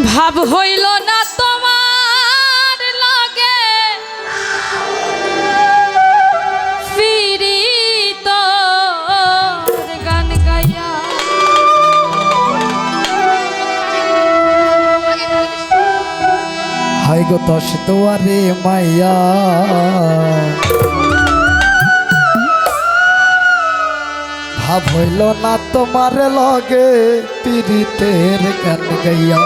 ভাব হইল না তোমার লাগে ফিরি তোর গান গাইয়া হাই গো দশ দুয়ারে মাইয়া ভাব হইল না তোমার লগে পীড়িতের গান গাইয়া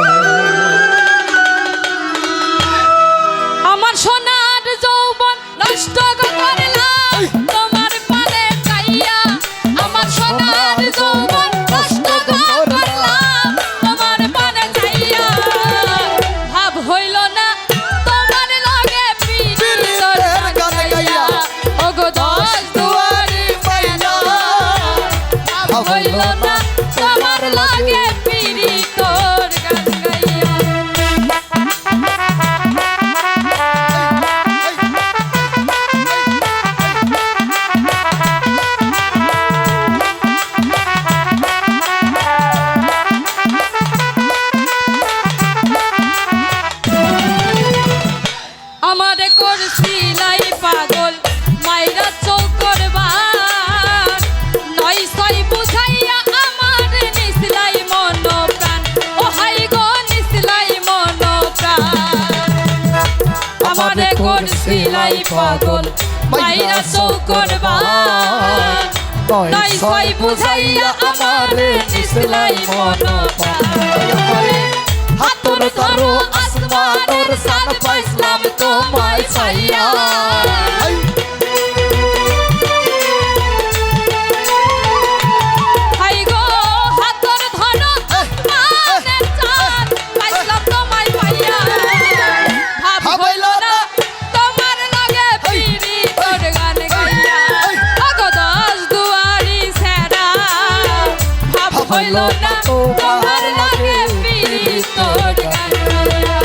আমার সোনার যৌবন নষ্ট করলাম তোমার পানে চাইয়া আমার সোনার যৌবন নষ্ট করলাম তোমার পানে চাইয়া ভাব হইল না তোমার লগে পীড়িতের গান গাইয়া ওগো দশ দুয়ারে মাইয়া ভাব হইল না তোমার লগে পীড়িতের গান গাইয়া আমারে করছিলাই পাগল মাইরা চৌকরবার নয় ছয় বুঝাইয়া আমার নিসলাই মন প্রাণ ও হাই গো নিসলাই মন প্রাণ আমারে করছিলাই পাগল মাইরা চৌকরবার নয় ছয় বুঝাইয়া আমার নিসলাই মন প্রাণ হাতর ধরো আসমানোর সান পাইলাম তোমায় ছাইয়া হাই গো হাতর ধরো আসমানের চাঁদ পাইলাম তোমায় পাইয়া ভাব হইল না তোমার লাগে পিরি তোর গান গাইয়া আগো দশ দুয়ারি সেরা ভাব হইল না তোমার লাগে পিরি তোর গান গাইয়া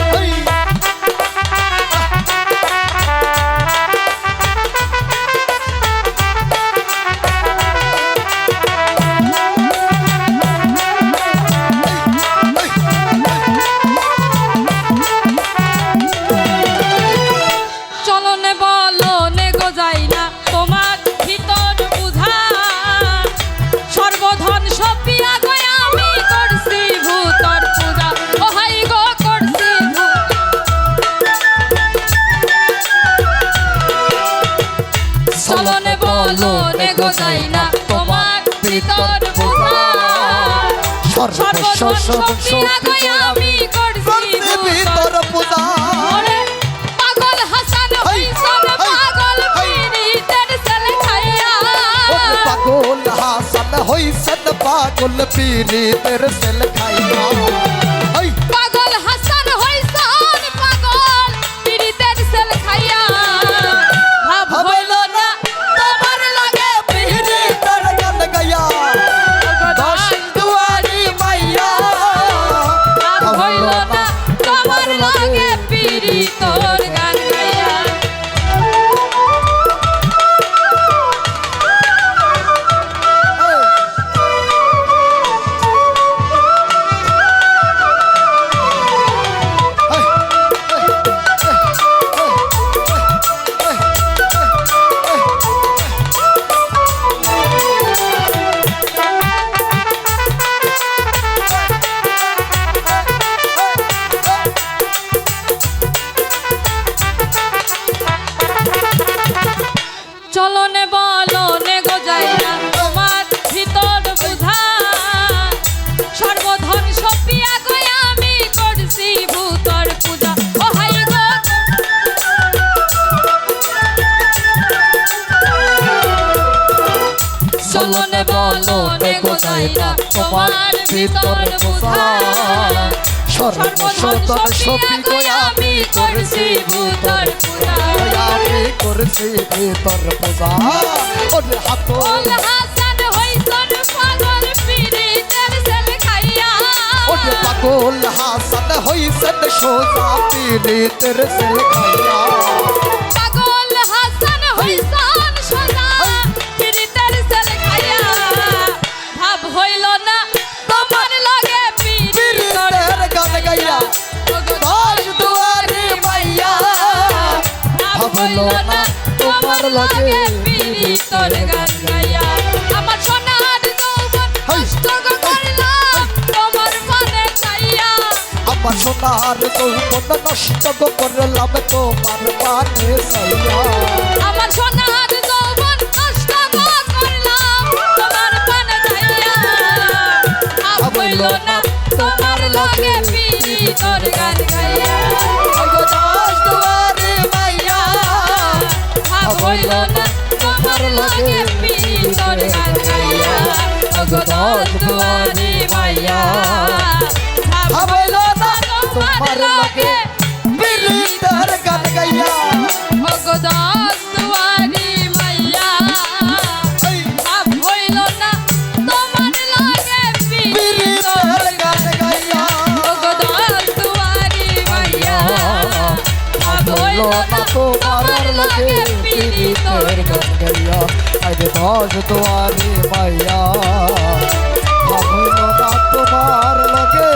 চলনে বলনে গো যাই না তোমার ভিতর বুঝা সর্বধন সপিয়া গো আমি করছি ভূতর পূজা ও হাই গো করছি চলনে বলনে গো যাই না তোমার ভিতর বুঝা সর্বধন সপিয়া গো আমি করছি ভূতর পূজা ওরে পাগল হাসান হইছন পাগল পীড়িতের সেল খাইয়া পাগল হাসান হইছেন পাগল পীড়িতের সেল খাইয়া পাগল হাসান হইছন পাগল পীড়িতের সেল খাইয়া ভাব হইল না তোমার লাগে পীড়িতের গান গাইয়া দশ দুয়ারি মাইয়া ভাব হইল না তোমার লাগে পীড়িতর গান গাইয়া চলনে বলনে গো যাই না তোমার ভিতর বুঝা সর্বধন সপিয়া গো আমি করছি ভূতর পূজা ও হাই গো চলনে বলনে গো যাই না তোমার ভিতর বুঝা সর্বধন সপিয়া গো আমি করছি ভূতর পূজা আমি করছি ভিতর পূজা ওরে হাতল হাসান হইছন পাগল পীড়িতের সেল খাইয়া ওরে পাগল হাসান হইছেন সোজা পীড়িতের সেল খাইয়া পাগল হাসান হইছন সোজা পীড়িতের সেল খাইয়া ভাব হইল না তোমার লাগে পীড়িতের লাগে পীড়িতর গান গাইয়া আমার সোনার যৌবন নষ্ট করলাম তোমার পানে চাইয়া আমার সোনার যৌবন নষ্ট করলাম তোমার পানে চাইয়া আমার সোনার যৌবন নষ্ট করলাম তোমার পানে চাইয়া ভাব হইল না তোমার লগে পীড়িতর গান গাইয়া ওগো দাস দুয়ারে মাইয়া ভাব হইল না তোমার লগে পীড়িতর গান গাইয়া ওগো দশ দুয়ারি মাইয়া ভাব হইল না তোমার লগে পীড়িতের গান গাইয়া ওগো দশ দুয়ারি মাইয়া ভাব হইল না তোমার লগে পীড়িতর গান গাইয়া ওগো দশ দুয়ারি মাইয়া ভাব হইল না তোমার লাগে পীড়িতের গান গাইয়া আইরে দশ দুয়ারে মাইয়া ভাবইল না তোমার লাগে